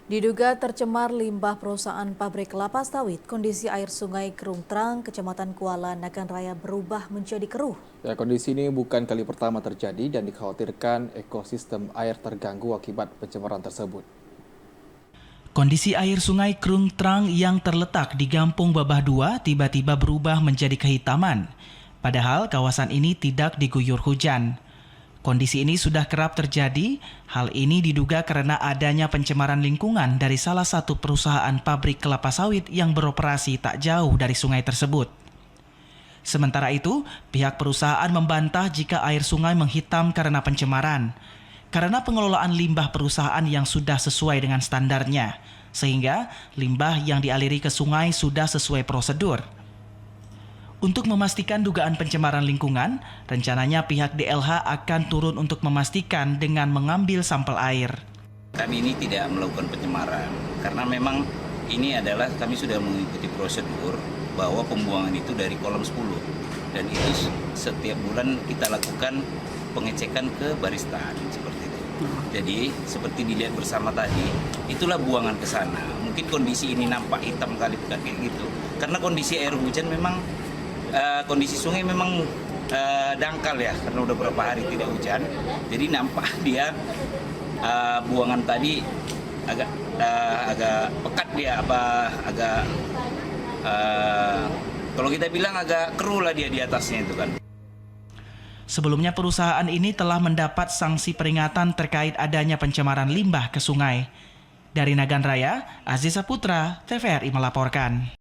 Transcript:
Diduga tercemar limbah perusahaan pabrik kelapa sawit, kondisi air sungai Kerung Trang, Kecamatan Kuala, Nagan Raya berubah menjadi keruh. Ya, kondisi ini bukan kali pertama terjadi dan dikhawatirkan ekosistem air terganggu akibat pencemaran tersebut. Kondisi air sungai Kerung Trang yang terletak di Gampung Babah 2 tiba-tiba berubah menjadi kehitaman. Padahal kawasan ini tidak diguyur hujan. Kondisi ini sudah kerap terjadi. Hal ini diduga karena adanya pencemaran lingkungan dari salah satu perusahaan pabrik kelapa sawit yang beroperasi tak jauh dari sungai tersebut. Sementara itu, pihak perusahaan membantah jika air sungai menghitam karena pencemaran. Karena pengelolaan limbah perusahaan yang sudah sesuai dengan standarnya, sehingga limbah yang dialiri ke sungai sudah sesuai prosedur. Untuk memastikan dugaan pencemaran lingkungan, rencananya pihak DLH akan turun untuk memastikan dengan mengambil sampel air. Kami ini tidak melakukan pencemaran, karena memang ini adalah kami sudah mengikuti prosedur bahwa pembuangan itu dari kolom 10. Dan itu setiap bulan kita lakukan pengecekan ke baristan, seperti itu. Jadi, seperti dilihat bersama tadi, itulah buangan ke sana. Mungkin kondisi ini nampak hitam kali, bukan kayak gitu. Karena kondisi air hujan memang kondisi sungai memang dangkal ya, karena udah beberapa hari tidak hujan, jadi nampak dia buangan tadi agak pekat dia, kalau kita bilang agak keruh lah dia di atasnya itu kan. Sebelumnya perusahaan ini telah mendapat sanksi peringatan terkait adanya pencemaran limbah ke sungai. Dari Nagan Raya, Aziza Putra, TVRI melaporkan.